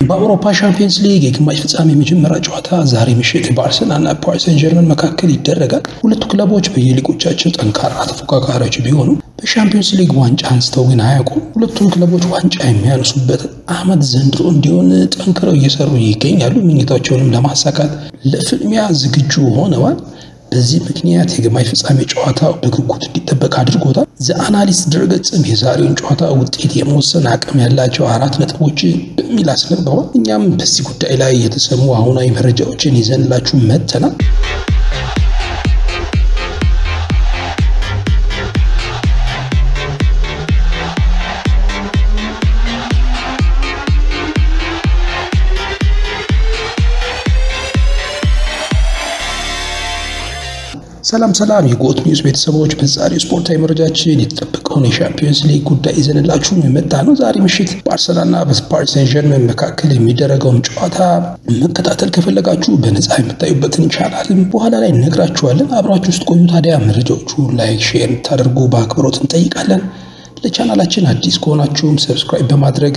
በአውሮፓ ሻምፒዮንስ ሊግ የግማሽ ፍጻሜ የመጀመሪያ ጨዋታ ዛሬ ምሽት በአርሰናልና ፓሪስ ሰን ዠርመን መካከል ይደረጋል። ሁለቱ ክለቦች በየሊጎቻቸው ጠንካራ ተፎካካሪዎች ቢሆኑ በሻምፒዮንስ ሊግ ዋንጫ አንስተው ግን አያውቁም። ሁለቱም ክለቦች ዋንጫ የሚያነሱበት ዓመት ዘንድሮ እንዲሆን ጠንክረው እየሰሩ ይገኛሉ። ምኞታቸውንም ለማሳካት ለፍልሚያ ዝግጁ ሆነዋል። በዚህ ምክንያት የግማሽ ፍጻሜ ጨዋታው በጉጉት እንዲጠበቅ አድርጎታል። ዘአናሊስት ድረገጽም የዛሬውን ጨዋታ ውጤት የመወሰን አቅም ያላቸው 4 ነጥቦች በሚል አስነብበዋል። እኛም በዚህ ጉዳይ ላይ የተሰሙ አሁናዊ መረጃዎችን ይዘንላችሁ መጥተናል። ሰላም የጎት ኒውስ ቤተሰቦች፣ በዛሬው ስፖርታዊ መረጃችን የተጠበቀውን የሻምፒዮንስ ሊግ ጉዳይ ይዘንላችሁ የመጣ ነው። ዛሬ ምሽት በአርሰናልና በፓሪስ ሰን ዠርመን መካከል የሚደረገውን ጨዋታ መከታተል ከፈለጋችሁ በነፃ የምታዩበትን ቻናልም በኋላ ላይ እነግራችኋለን። አብራችሁ ውስጥ ቆዩ። ታዲያ መረጃዎቹ ላይክ፣ ሼር ታደርጉ በአክብሮት እንጠይቃለን። ለቻናላችን አዲስ ከሆናችሁም ሰብስክራይብ በማድረግ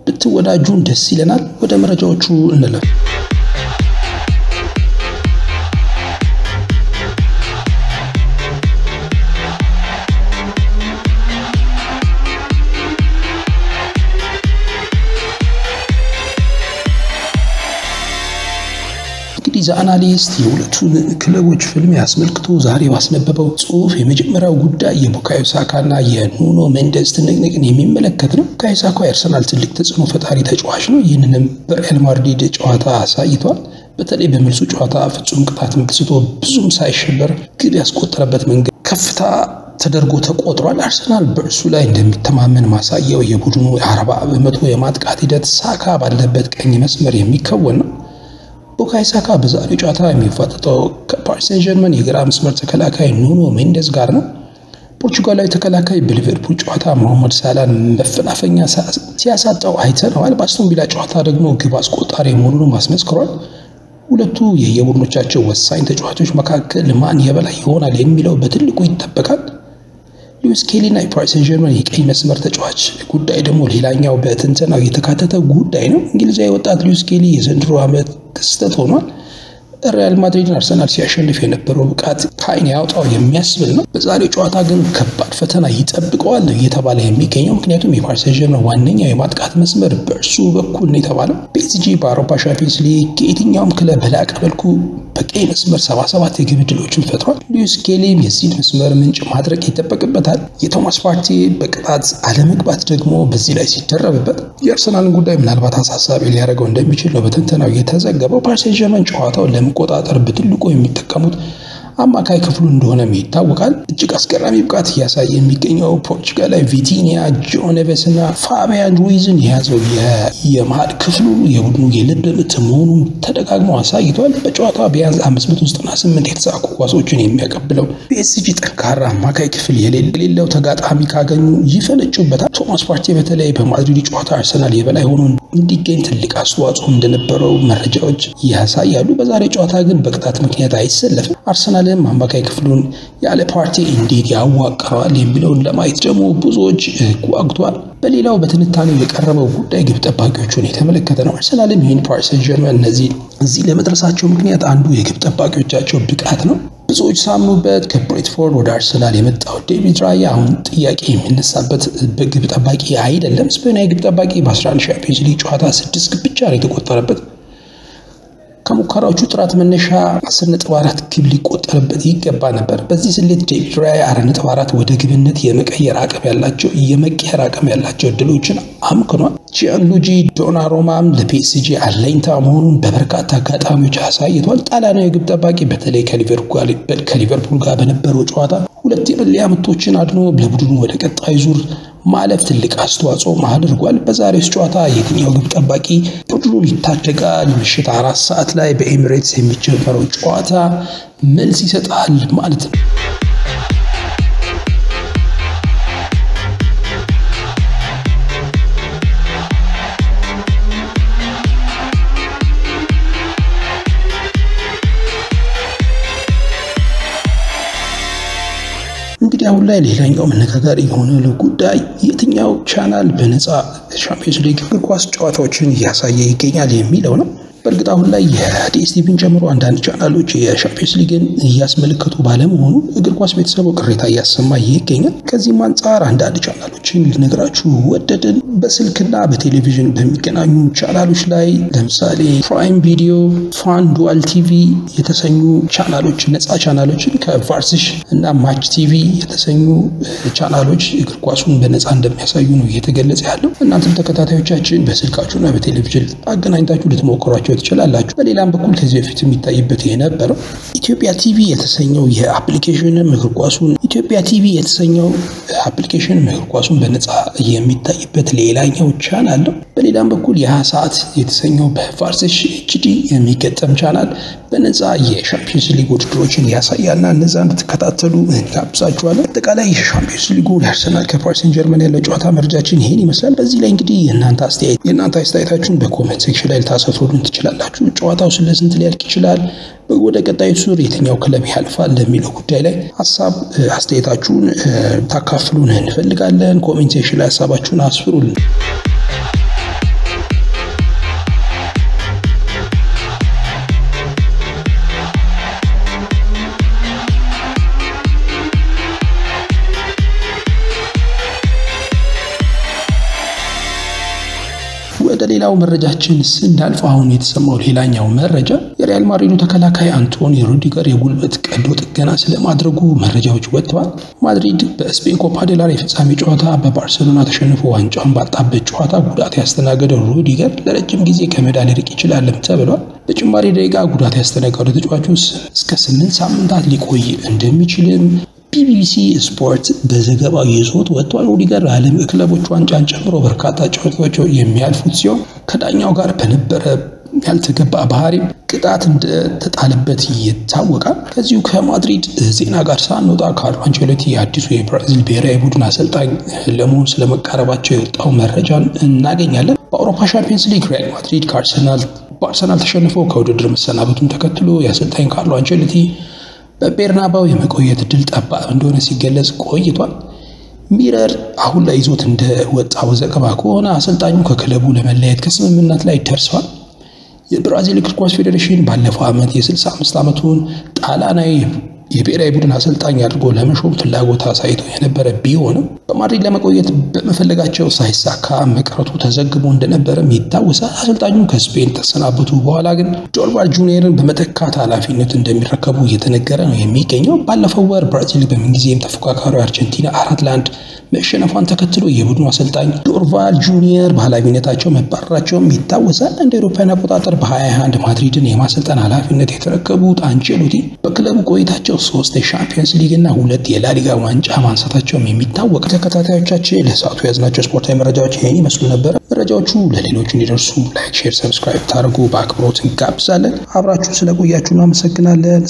ብትወዳጁን ደስ ይለናል። ወደ መረጃዎቹ እንለፍ። ዘአናሊስት የሁለቱን ክለቦች ፍልሚያ አስመልክቶ ዛሬ ባስነበበው ጽሑፍ የመጀመሪያው ጉዳይ የቡካዮ ሳካና የኑኖ ሜንዴዝ ትንቅንቅን የሚመለከት ነው። ቡካዮ ሳካ የአርሰናል ትልቅ ተጽዕኖ ፈጣሪ ተጫዋች ነው። ይህንንም በሪያል ማድሪድ ጨዋታ አሳይቷል። በተለይ በመልሱ ጨዋታ ፍጹም ቅጣት ምት ስቶ ብዙም ሳይሸበር ግብ ያስቆጠረበት መንገድ ከፍታ ተደርጎ ተቆጥሯል። አርሰናል በእርሱ ላይ እንደሚተማመን ማሳያው የቡድኑ 40% የማጥቃት ሂደት ሳካ ባለበት ቀኝ መስመር የሚከወን ነው። ቡካዮ ሳካ በዛሬው ጨዋታ የሚፋጠጠው ከፓሪስ ሰን ዠርመን የግራ መስመር ተከላካይ ኑኖ ሜንዴዝ ጋር ነው። ፖርቹጋላዊ ተከላካይ በሊቨርፑል ጨዋታ መሐመድ ሳላን መፈናፈኛ ሲያሳጣው አይተነዋል። በአስቶን ቪላ ጨዋታ ደግሞ ግብ አስቆጣሪ መሆኑን አስመስክሯል። ሁለቱ የየቡድኖቻቸው ወሳኝ ተጫዋቾች መካከል ማን የበላይ ይሆናል የሚለው በትልቁ ይጠበቃል። ሉዊስ ኬሊና የፓሪስ ሰን ዠርመን የቀኝ መስመር ተጫዋች ጉዳይ ደግሞ ሌላኛው በትንተናው የተካተተ ጉዳይ ነው። እንግሊዛዊ ወጣት ሉዊስ ኬሊ የዘንድሮ ዓመት ክስተት ሆኗል። ሪያል ማድሪድን አርሰናል ሲያሸንፍ የነበረው ብቃት ከዓይን ያወጣው የሚያስብል ነው። በዛሬው ጨዋታ ግን ከባድ ፈተና ይጠብቀዋል እየተባለ የሚገኘው ምክንያቱም የፓሪስ ሰን ዠርመን ዋነኛው የማጥቃት መስመር በእርሱ በኩል ነው የተባለው። ፒኤስጂ በአውሮፓ ሻምፒዮንስ ሊግ ከየትኛውም ክለብ በላቀ መልኩ በቀይ መስመር 77 የግብ ዕድሎችን ፈጥሯል። ሉዊስ ኬሊም የዚህ መስመር ምንጭ ማድረግ ይጠበቅበታል። የቶማስ ፓርቴ በቅጣት አለመግባት ደግሞ በዚህ ላይ ሲደረብበት የአርሰናልን ጉዳይ ምናልባት አሳሳቢ ሊያደርገው እንደሚችል ነው በትንተናው የተዘገበው። ፓሪስ ሰን ዠርመን ጨዋታውን ለመቆጣጠር በትልቁ የሚጠቀሙት አማካይ ክፍሉ እንደሆነ ይታወቃል። እጅግ አስገራሚ ብቃት እያሳየ የሚገኘው ፖርቹጋላዊ ቪቲኒያ፣ ጆ ኔቬስ እና ፋቢያን ሩይዝን የያዘው የመሃል ክፍሉ የቡድኑ የልብ ምት መሆኑን ተደጋግሞ አሳይቷል። በጨዋታ ቢያንስ 598 የተሳኩ ኳሶችን የሚያቀብለው ፒኤስጂ ጠንካራ አማካይ ክፍል የሌለው ተጋጣሚ ካገኙ ይፈነጩበታል። ቶማስ ፓርቴ በተለይ በማድሪድ ጨዋታ አርሰናል የበላይ ሆኖ እንዲገኝ ትልቅ አስተዋጽኦ እንደነበረው መረጃዎች ያሳያሉ። በዛሬ ጨዋታ ግን በቅጣት ምክንያት አይሰለፍም። አርሰናል አማካይ ክፍሉን ያለ ፓርቲ እንዴት ያዋቀረዋል የሚለውን ለማየት ደግሞ ብዙዎች ጓጉቷል። በሌላው በትንታኔው የቀረበው ጉዳይ ግብ ጠባቂዎቹን የተመለከተ ነው። አርሰናልም ይህን ፓሪስ ሰን ዠርመን እዚህ ለመድረሳቸው ምክንያት አንዱ የግብ ጠባቂዎቻቸው ብቃት ነው። ብዙዎች ሳምኑበት ከብሬንትፎርድ ወደ አርሰናል የመጣው ዴቪድ ራያ አሁን ጥያቄ የሚነሳበት በግብ ጠባቂ አይደለም። ስፔናዊ ግብ ጠባቂ በ11 ሻምፒዮንስ ሊግ ጨዋታ 6 ግብ ብቻ ነው የተቆጠረበት። ከሙከራዎቹ ጥራት መነሻ 10.4 ግብ ሊቆጠርበት ይገባ ነበር። በዚህ ስሌት ዴቪድ ራያ 4.4 ወደ ግብነት የመቀየር አቅም ያላቸው እድሎችን አምክኗል። ጂያንሉጂ ዶናሩማም ለፒኤስጂ አለኝታ መሆኑን በበርካታ አጋጣሚዎች አሳይቷል። ጣሊያናዊ ግብ ጠባቂ በተለይ ከሊቨርፑል ጋር በነበረው ጨዋታ 2 የመለያ ምቶችን አድኖ ለቡድኑ ወደ ቀጣይ ዙር ማለፍ ትልቅ አስተዋጽኦ አድርጓል። በዛሬው ጨዋታ የትኛው ግብ ጠባቂ ቡድኑን ይታደጋል? ምሽት 4 ሰዓት ላይ በኤሚሬትስ የሚጀምረው ጨዋታ መልስ ይሰጣል ማለት ነው። እንግዲህ አሁን ላይ ሌላኛው መነጋገር የሆነ ጉዳይ የትኛው ቻናል በነፃ ቻምፒየንስ ሊግ እግር ኳስ ጨዋታዎችን እያሳየ ይገኛል የሚለው ነው። በእርግጥ አሁን ላይ የዲኤስቲቪን ጨምሮ አንዳንድ ቻናሎች የቻምፒየንስ ሊግን እያስመለከቱ ባለመሆኑ እግር ኳስ ቤተሰቡ ቅሬታ እያሰማ ይገኛል። ከዚህም አንጻር አንዳንድ ቻናሎችን ልነግራችሁ ወደድን። በስልክና በቴሌቪዥን በሚገናኙ ቻናሎች ላይ ለምሳሌ ፕራይም ቪዲዮ፣ ፋን ዱዋል ቲቪ የተሰኙ ቻናሎች ነፃ ቻናሎችን ከቫርሲሽ እና ማች ቲቪ የተሰኙ ቻናሎች እግር ኳሱን በነፃ እንደሚያሳዩ ነው እየተገለጸ ያለው። እናንተም ተከታታዮቻችን በስልካችሁና በቴሌቪዥን አገናኝታችሁ ልትሞክሯቸው ትችላላችሁ። በሌላም በኩል ከዚህ በፊት የሚታይበት የነበረው ኢትዮጵያ ቲቪ የተሰኘው የአፕሊኬሽን እግር ኳሱን እግር ኳሱን በነፃ የሚታይበት ሌላኛው ቻናል ነው። በሌላም በኩል የ20 የተሰኘው በቫርሲሽ ኤችዲ የሚገጠም ቻናል በነፃ የቻምፒየንስ ሊግ ውድድሮችን ያሳያልና እነዛ እንድትከታተሉ እንጋብዛችኋለን። አጠቃላይ የቻምፒየንስ ሊጉ አርሰናል ከፓሪስ ሴን ጀርመን ያለው ጨዋታ መረጃችን ይሄን ይመስላል። በዚህ ላይ እንግዲህ የእናንተ አስተያየታችሁን በኮሜንት ሴክሽን ላይ ልታሰፍሩልን ትችላላችሁ። ጨዋታው ስለስንት ሊያልቅ ይችላል፣ ወደ ቀጣዩ ዙር የትኛው ክለብ ያልፋል ለሚለው ጉዳይ ላይ ሐሳብ አስተያየታችሁን ታካፍሉን እንፈልጋለን። ኮሜንት ሴክሽን ላይ ሐሳባችሁን አስፍሩልን። ወደ ሌላው መረጃችን ስናልፍ አሁን የተሰማው ሌላኛው መረጃ የሪያል ማድሪዱ ተከላካይ አንቶኒ ሩዲገር የጉልበት ቀዶ ጥገና ስለማድረጉ መረጃዎች ወጥተዋል። ማድሪድ በስፔን ኮፓ ዴል ሬይ ፍጻሜ ጨዋታ በባርሴሎና ተሸንፎ ዋንጫውን ባጣበት ጨዋታ ጉዳት ያስተናገደው ሩዲገር ለረጅም ጊዜ ከሜዳ ሊርቅ ይችላል ተብሏል። በጭማሪ ደቂቃ ጉዳት ያስተናገደው ተጫዋቹ እስከ 8 ሳምንታት ሊቆይ እንደሚችልም ቢቢሲ ስፖርት በዘገባው ይዞት ወጥቷል። ሩዲገር ዓለም ክለቦች ዋንጫን ጨምሮ በርካታ ጨዋታዎች የሚያልፉት ሲሆን ከዳኛው ጋር በነበረ ያልተገባ ባህሪ ቅጣት እንደተጣለበት ይታወቃል። ከዚሁ ከማድሪድ ዜና ጋር ሳንወጣ ካርሎ አንቸሎቲ አዲሱ የብራዚል ብሔራዊ ቡድን አሰልጣኝ ለመሆን ስለመቃረባቸው የወጣው መረጃን እናገኛለን። በአውሮፓ ቻምፒየንስ ሊግ ሪያል ማድሪድ በአርሰናል ተሸንፎ ከውድድር መሰናበቱን ተከትሎ የአሰልጣኝ ካርሎ አንቸሎቲ በቤርናባው የመቆየት ድል ጠባብ እንደሆነ ሲገለጽ ቆይቷል። ሚረር አሁን ላይ ይዞት እንደወጣው ዘገባ ከሆነ አሰልጣኙ ከክለቡ ለመለየት ከስምምነት ላይ ደርሷል። የብራዚል እግር ኳስ ፌዴሬሽን ባለፈው ዓመት የ65 ዓመቱን ጣሊያናዊ የብሔራዊ ቡድን አሰልጣኝ አድርጎ ለመሾም ፍላጎት አሳይቶ የነበረ ቢሆንም በማድሪድ ለመቆየት በመፈለጋቸው ሳይሳካ መቅረቱ ተዘግቦ እንደነበረም ይታወሳል። አሰልጣኙ ከስፔን ተሰናበቱ በኋላ ግን ዶርቫል ጁኒየርን በመተካት ኃላፊነት እንደሚረከቡ እየተነገረ ነው የሚገኘው። ባለፈው ወር ብራዚል በምንጊዜም ተፎካካሪው አርጀንቲና 4-1 መሸነፏን ተከትሎ የቡድኑ አሰልጣኝ ዶርቫል ጁኒየር በኃላፊነታቸው መባረራቸውም ይታወሳል። እንደ አውሮፓውያን አቆጣጠር በ2021 ማድሪድን የማሰልጠን ኃላፊነት የተረከቡት አንቸሎቲ በክለቡ ቆይታቸው 3 የቻምፒየንስ ሊግ እና 2 የላሊጋ ዋንጫ ማንሳታቸውም የሚታወቅ። ተከታታዮቻችን ለሰዓቱ ያዝናቸው ስፖርታዊ መረጃዎች ይሄን ይመስሉ ነበር። መረጃዎቹ ለሌሎች እንዲደርሱ ላይክ፣ ሼር፣ ሰብስክራይብ ታደርጉ በአክብሮት እንጋብዛለን። አብራችሁ ስለቆያችሁ እናመሰግናለን።